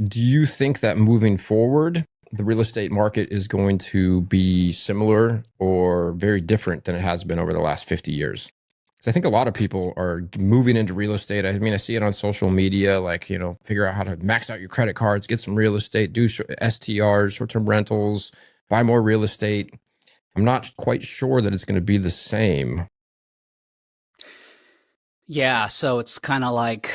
Do you think that moving forward, the real estate market is going to be similar or very different than it has been over the last 50 years? Because I think a lot of people are moving into real estate. I mean, I see it on social media, like, figure out how to max out your credit cards, get some real estate, do STRs, short-term rentals, buy more real estate. I'm not quite sure that it's going to be the same. Yeah, so it's kind of like,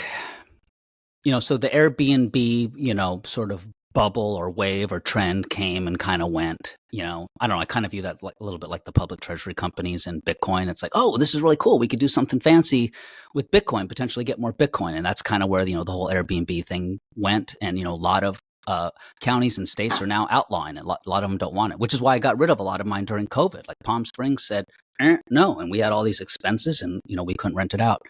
so the Airbnb, sort of bubble or wave or trend came and kind of went. I don't know. I kind of view that like a little bit like the public treasury companies and Bitcoin. It's like, oh, this is really cool. We could do something fancy with Bitcoin, potentially get more Bitcoin. And that's kind of where, the whole Airbnb thing went. And, a lot of counties and states are now outlawing it. A lot of them don't want it, which is why I got rid of a lot of mine during COVID. Like Palm Springs said, no. And we had all these expenses and, we couldn't rent it out.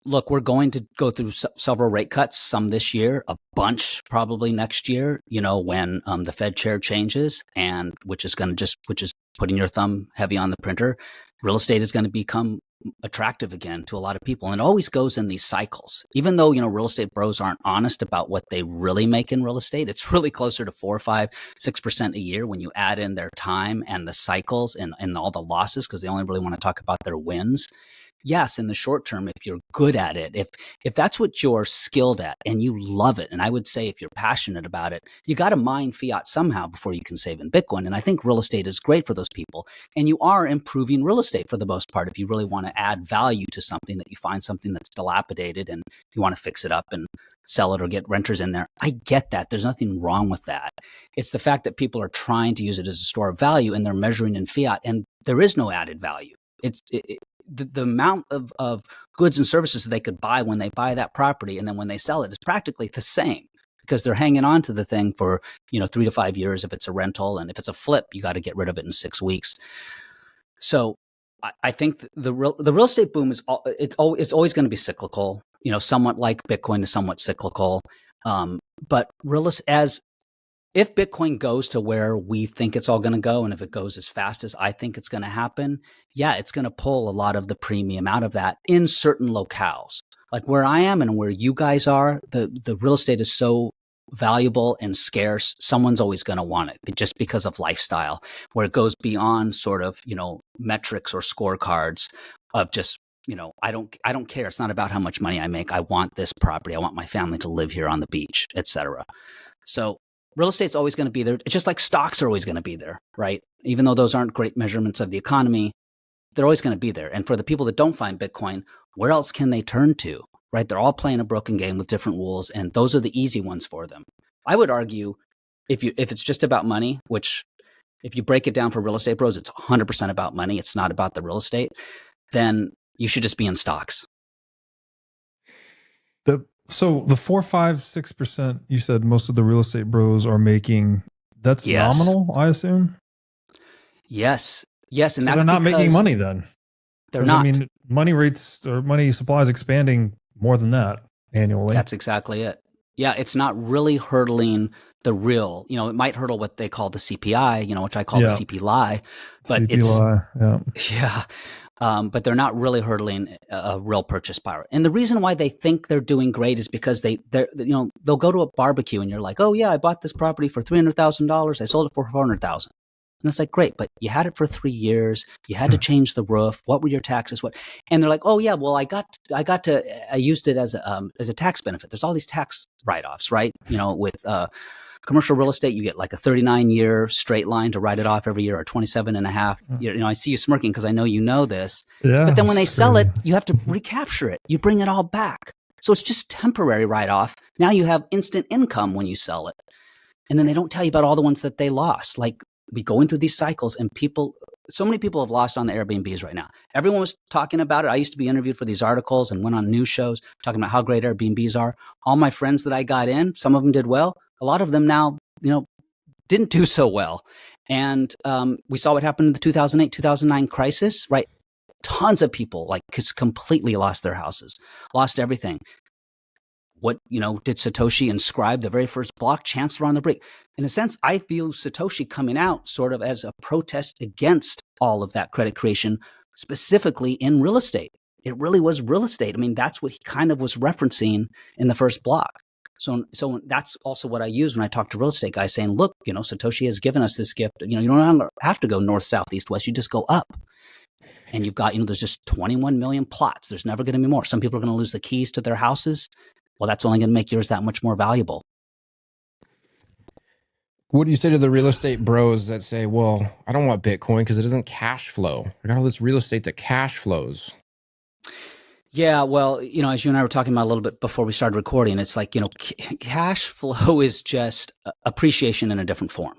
Look, we're going to go through several rate cuts, some this year, a bunch probably next year, when the Fed chair changes, and which is putting your thumb heavy on the printer. Real estate is going to become attractive again to a lot of people. And it always goes in these cycles. Even though, real estate bros aren't honest about what they really make in real estate, it's really closer to 4, 5, 6% a year when you add in their time and the cycles and all the losses, because they only really want to talk about their wins. Yes, in the short term, if you're good at it, if that's what you're skilled at and you love it, and I would say if you're passionate about it, you got to mine fiat somehow before you can save in Bitcoin. And I think real estate is great for those people. And you are improving real estate for the most part if you really want to add value to something, that you find something that's dilapidated and you want to fix it up and sell it or get renters in there. I get that. There's nothing wrong with that. It's the fact that people are trying to use it as a store of value and they're measuring in fiat, and there is no added value. The amount of goods and services that they could buy when they buy that property and then when they sell it is practically the same, because they're hanging on to the thing for 3 to 5 years if it's a rental, and if it's a flip, you got to get rid of it in 6 weeks. So I think the real estate boom it's always going to be cyclical. Somewhat like Bitcoin is somewhat cyclical, but if Bitcoin goes to where we think it's all going to go, and if it goes as fast as I think it's going to happen, yeah, it's going to pull a lot of the premium out of that in certain locales. Like where I am and where you guys are, the real estate is so valuable and scarce. Someone's always going to want it just because of lifestyle, where it goes beyond sort of, metrics or scorecards of just, I don't care. It's not about how much money I make. I want this property. I want my family to live here on the beach, etc. So real estate's always going to be there. It's just like stocks are always going to be there, right? Even though those aren't great measurements of the economy, they're always going to be there. And for the people that don't find Bitcoin, where else can they turn to, right? They're all playing a broken game with different rules, and those are the easy ones for them. I would argue if it's just about money, which if you break it down for real estate bros, it's 100% about money. It's not about the real estate. Then you should just be in stocks. So the 4, 5, 6% you said most of the real estate bros are making, that's nominal, I assume? Yes. And so that's they're not making money then. They're not. I mean, money rates or money supply is expanding more than that annually. That's exactly it. Yeah, it's not really hurdling the real, it might hurdle what they call the CPI, which I call the CPI, but but they're not really hurdling a real purchase power. And the reason why they think they're doing great is because they'll go to a barbecue and you're like, oh yeah, I bought this property for $300,000. I sold it for $400,000. And it's like, great, but you had it for 3 years. You had to change the roof. What were your taxes? And they're like, oh yeah, well, I used it as a tax benefit. There's all these tax write-offs, right? With commercial real estate, you get like a 39-year straight line to write it off every year, or 27 and a half. I see you smirking because I know you know this. Yeah, but then when they sell it, you have to recapture it. You bring it all back. So it's just temporary write-off. Now you have instant income when you sell it. And then they don't tell you about all the ones that they lost. Like, we go into these cycles, and so many people have lost on the Airbnbs right now. Everyone was talking about it. I used to be interviewed for these articles and went on news shows talking about how great Airbnbs are. All my friends that I got in, some of them did well. A lot of them now, didn't do so well. And we saw what happened in the 2008, 2009 crisis, right? Tons of people just completely lost their houses, lost everything. What, did Satoshi inscribe the very first block? Chancellor on the brink. In a sense, I feel Satoshi coming out sort of as a protest against all of that credit creation, specifically in real estate. It really was real estate. I mean, that's what he kind of was referencing in the first block. So that's also what I use when I talk to real estate guys saying, look, Satoshi has given us this gift. You don't have to go north, south, east, west. You just go up. And you've got, there's just 21 million plots. There's never going to be more. Some people are going to lose the keys to their houses. Well, that's only going to make yours that much more valuable. What do you say to the real estate bros that say, well, I don't want Bitcoin because it doesn't cash flow? I got all this real estate that cash flows. Yeah, well, as you and I were talking about a little bit before we started recording, it's like, cash flow is just appreciation in a different form.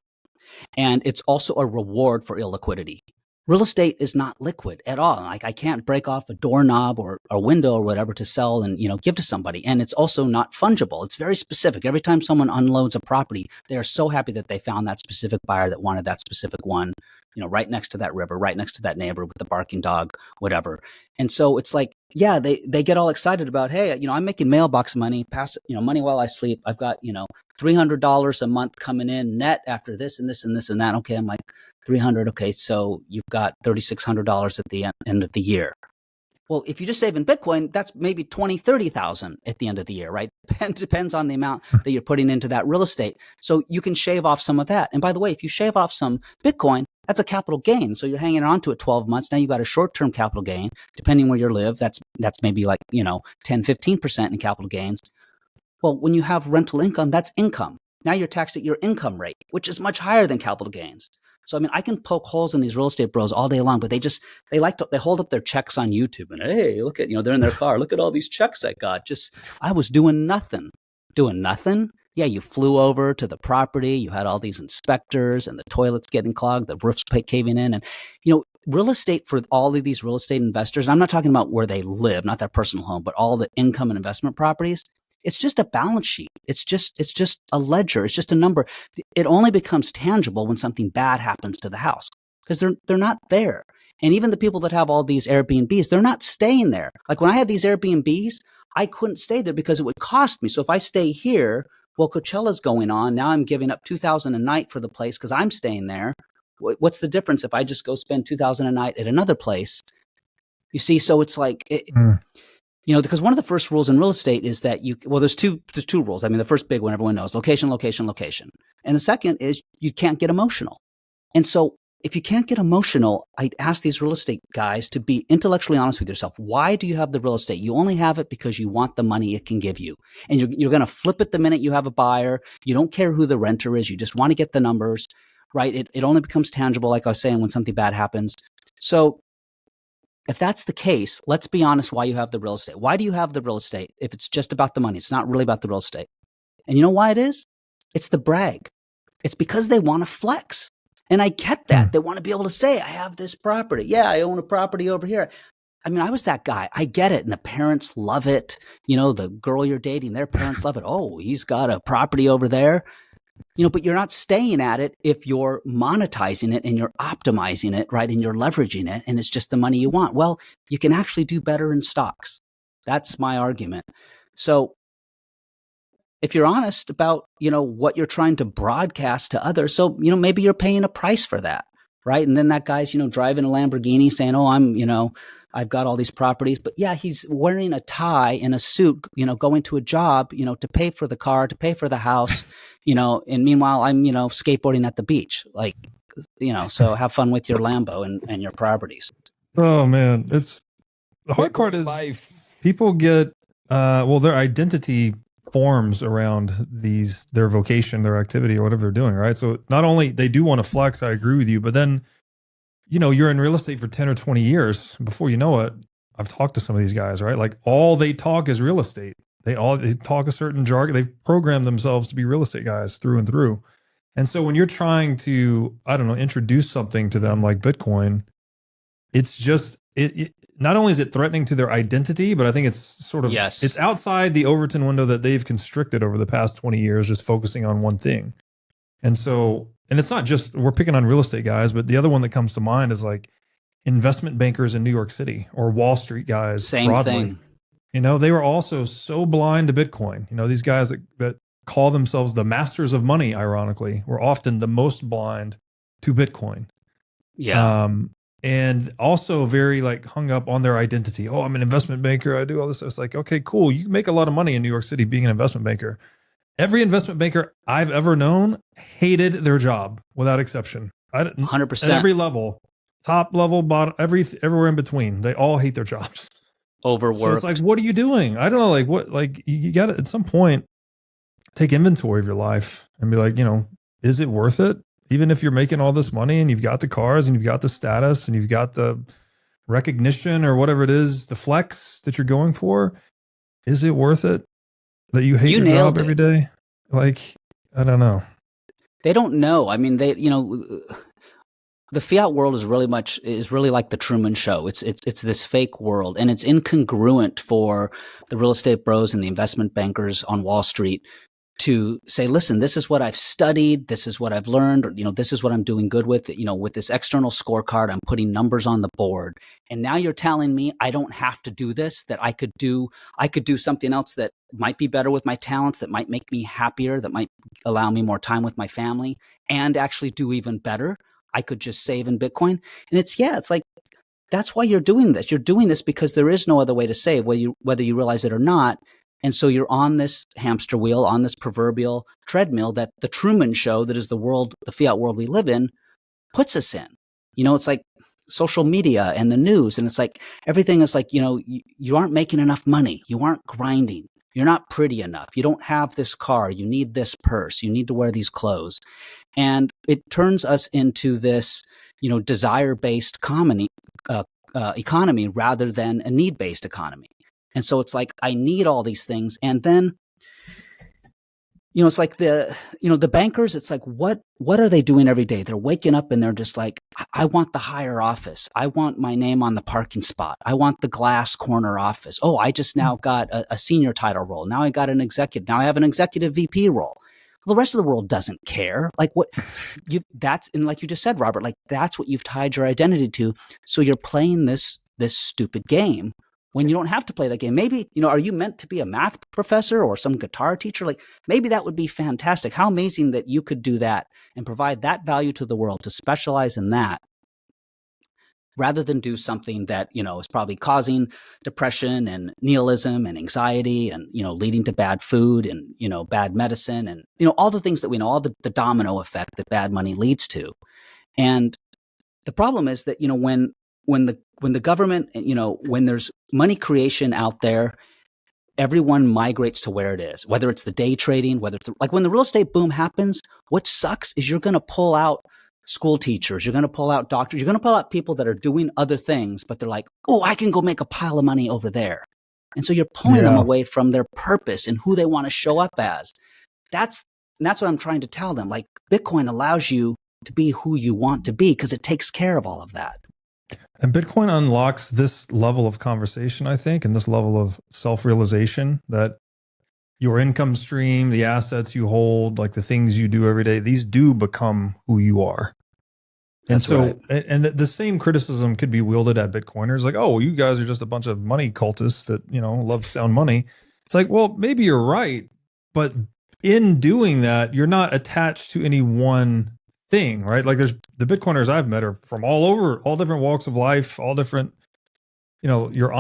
And it's also a reward for illiquidity. Real estate is not liquid at all. Like I can't break off a doorknob or a window or whatever to sell and, give to somebody. And it's also not fungible. It's very specific. Every time someone unloads a property, they are so happy that they found that specific buyer that wanted that specific one, right next to that river, right next to that neighbor with the barking dog, whatever. And so it's like, yeah, they get all excited about, hey, I'm making mailbox money, money while I sleep. I've got, $300 a month coming in net after this and this and this and that. Okay. I'm like, 300. Okay. So you've got $3,600 at the end of the year. Well, if you just save in Bitcoin, that's maybe 20, 30,000 at the end of the year, right? Depends on the amount that you're putting into that real estate. So you can shave off some of that. And by the way, if you shave off some Bitcoin, that's a capital gain. So you're hanging on to it 12 months. Now you've got a short-term capital gain, depending where you live. That's maybe like, 10, 15% in capital gains. Well, when you have rental income, that's income. Now you're taxed at your income rate, which is much higher than capital gains. So, I can poke holes in these real estate bros all day long, but they hold up their checks on YouTube and, hey, look at, they're in their car. Look at all these checks I got. I was doing nothing. Doing nothing? Yeah, you flew over to the property. You had all these inspectors and the toilets getting clogged, the roofs caving in. And, real estate for all of these real estate investors, and I'm not talking about where they live, not their personal home, but all the income and investment properties. It's just a balance sheet. It's just a ledger. It's just a number. It only becomes tangible when something bad happens to the house because they're not there. And even the people that have all these Airbnbs, they're not staying there. Like when I had these Airbnbs, I couldn't stay there because it would cost me. So if I stay here, well, Coachella's going on. Now I'm giving up $2,000 a night for the place because I'm staying there. What's the difference if I just go spend $2,000 a night at another place? You see, so it's like because one of the first rules in real estate is that there's two rules. The first big one everyone knows, location, location, location. And the second is you can't get emotional. And so if you can't get emotional, I ask these real estate guys to be intellectually honest with yourself. Why do you have the real estate? You only have it because you want the money it can give you. And you're going to flip it the minute you have a buyer. You don't care who the renter is. You just want to get the numbers, right? It only becomes tangible, like I was saying, when something bad happens. So if that's the case, let's be honest why you have the real estate. Why do you have the real estate if it's just about the money? It's not really about the real estate. And you know why it is? It's the brag. It's because they want to flex. And I get that. They want to be able to say, I have this property. Yeah, I own a property over here. I was that guy. I get it. And the parents love it. The girl you're dating, their parents love it. Oh, he's got a property over there. But you're not staying at it if you're monetizing it and you're optimizing it, right? And you're leveraging it and it's just the money you want. Well, you can actually do better in stocks. That's my argument. So if you're honest about, what you're trying to broadcast to others, so, maybe you're paying a price for that, right? And then that guy's, driving a Lamborghini saying, oh, I've got all these properties, but yeah, he's wearing a tie and a suit, going to a job, to pay for the car, to pay for the house, and meanwhile I'm, skateboarding at the beach, like, so have fun with your Lambo and your properties. Oh man. The hard part is people get, their identity forms around their vocation, their activity or whatever they're doing. Right. So not only they do want to flex, I agree with you, but then, you're in real estate for 10 or 20 years. Before you know it, I've talked to some of these guys, right? Like all they talk is real estate. They talk a certain jargon. They've programmed themselves to be real estate guys through and through. And so when you're trying to, introduce something to them like Bitcoin, it's just, it not only is it threatening to their identity, but I think it's sort of, it's outside the Overton window that they've constricted over the past 20 years, just focusing on one thing. And so, and it's not just, we're picking on real estate guys, but the other one that comes to mind is like investment bankers in New York City or Wall Street guys. Same broadly. Thing. They were also so blind to Bitcoin. These guys that call themselves the masters of money, ironically, were often the most blind to Bitcoin. Yeah. And also very like hung up on their identity. Oh, I'm an investment banker. I do all this. It's like, okay, cool. You make a lot of money in New York City being an investment banker. every investment banker I've ever known hated their job without exception. 100%. At every level, top level, bottom, everywhere in between, they all hate their jobs. Overworked. So it's like, what are you doing? I don't know. Like what, like you got to, at some point, take inventory of your life and be like, is it worth it? Even if you're making all this money and you've got the cars and you've got the status and you've got the recognition or whatever it is, the flex that you're going for, is it worth it that you hate your job every day? Like, I don't know. They don't know. I mean, the fiat world is really like the Truman Show. It's this fake world, and it's incongruent for the real estate bros and the investment bankers on Wall Street to say, listen, this is what I've studied, this is what I've learned, or, this is what I'm doing good with, with this external scorecard, I'm putting numbers on the board. And now you're telling me I don't have to do this, that I could do something else that might be better with my talents, that might make me happier, that might allow me more time with my family, and actually do even better. I could just save in Bitcoin. And it's like, that's why you're doing this. You're doing this because there is no other way to save, whether you realize it or not. And so you're on this hamster wheel, on this proverbial treadmill that the Truman Show, that is the world, the fiat world we live in, puts us in. It's like social media and the news. And it's like, everything is like, you aren't making enough money. You aren't grinding. You're not pretty enough. You don't have this car. You need this purse. You need to wear these clothes. And it turns us into this, desire-based economy rather than a need-based economy. And so it's like, I need all these things. And then, it's like the bankers, it's like, what are they doing every day? They're waking up and they're just like, I want the higher office. I want my name on the parking spot. I want the glass corner office. Oh, I just now got a senior title role. Now I got an executive. Now I have an executive VP role. Well, the rest of the world doesn't care. Like and like you just said, Robert, like that's what you've tied your identity to. So you're playing this stupid game when you don't have to play that game. Maybe, are you meant to be a math professor or some guitar teacher? Like maybe that would be fantastic. How amazing that you could do that and provide that value to the world, to specialize in that, rather than do something that, is probably causing depression and nihilism and anxiety and, leading to bad food and, bad medicine and, all the things that we know, all the domino effect that bad money leads to. And the problem is that, when the government, when there's money creation out there, everyone migrates to where it is, whether it's the day trading, whether it's like when the real estate boom happens, what sucks is you're going to pull out school teachers, you're going to pull out doctors, you're going to pull out people that are doing other things, but they're like, oh, I can go make a pile of money over there. And so you're pulling them away from their purpose and who they want to show up as. That's what I'm trying to tell them. Like Bitcoin allows you to be who you want to be because it takes care of all of that. And Bitcoin unlocks this level of conversation, I think, and this level of self-realization that your income stream, the assets you hold, like the things you do every day, these do become who you are. And That's so, right. and the same criticism could be wielded at Bitcoiners, like, oh, you guys are just a bunch of money cultists that, love sound money. It's like, well, maybe you're right, but in doing that, you're not attached to any one thing, right? Like there's the Bitcoiners I've met are from all over, all different walks of life, all different, you're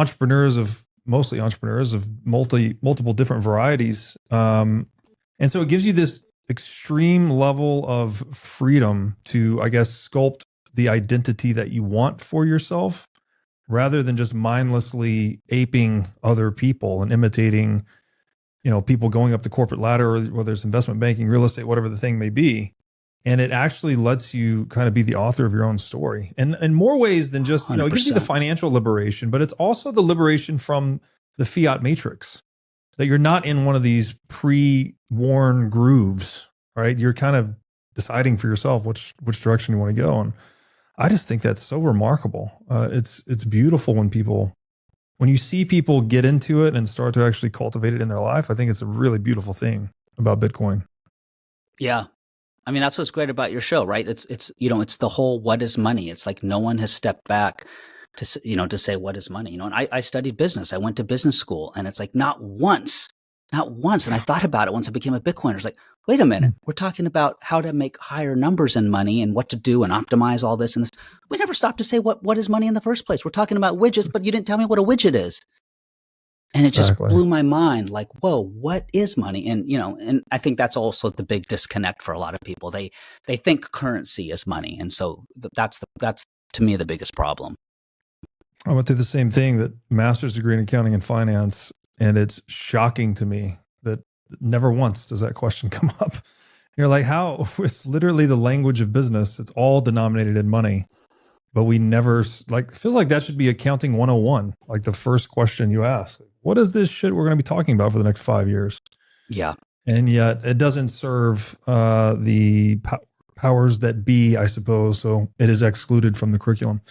mostly entrepreneurs of multiple different varieties. And so it gives you this extreme level of freedom to, I guess, sculpt the identity that you want for yourself rather than just mindlessly aping other people and imitating, people going up the corporate ladder, or whether it's investment banking, real estate, whatever the thing may be. And it actually lets you kind of be the author of your own story. And in more ways than just, it gives you the financial liberation, but it's also the liberation from the fiat matrix, that you're not in one of these pre-worn grooves, right? You're kind of deciding for yourself which direction you want to go. And I just think that's so remarkable. It's beautiful when you see people get into it and start to actually cultivate it in their life. I think it's a really beautiful thing about Bitcoin. Yeah. I mean, that's what's great about your show, right? It's the whole, what is money? It's like no one has stepped back to say, what is money? And I studied business. I went to business school, and it's like not once. And I thought about it once I became a Bitcoiner. It's like, wait a minute, we're talking about how to make higher numbers in money and what to do and optimize all this and this. We never stopped to say what is money in the first place. We're talking about widgets, but you didn't tell me what a widget is. And it just Exactly. blew my mind, like, whoa, what is money? And, and I think that's also the big disconnect for a lot of people. They think currency is money. And so that's to me the biggest problem. I went through the same thing, that master's degree in accounting and finance. And it's shocking to me that never once does that question come up. You're like, how? It's literally the language of business. It's all denominated in money. But we never, like, feels like that should be accounting 101. Like the first question you ask, what is this shit we're going to be talking about for the next 5 years? Yeah. And yet it doesn't serve the powers that be, I suppose. So it is excluded from the curriculum.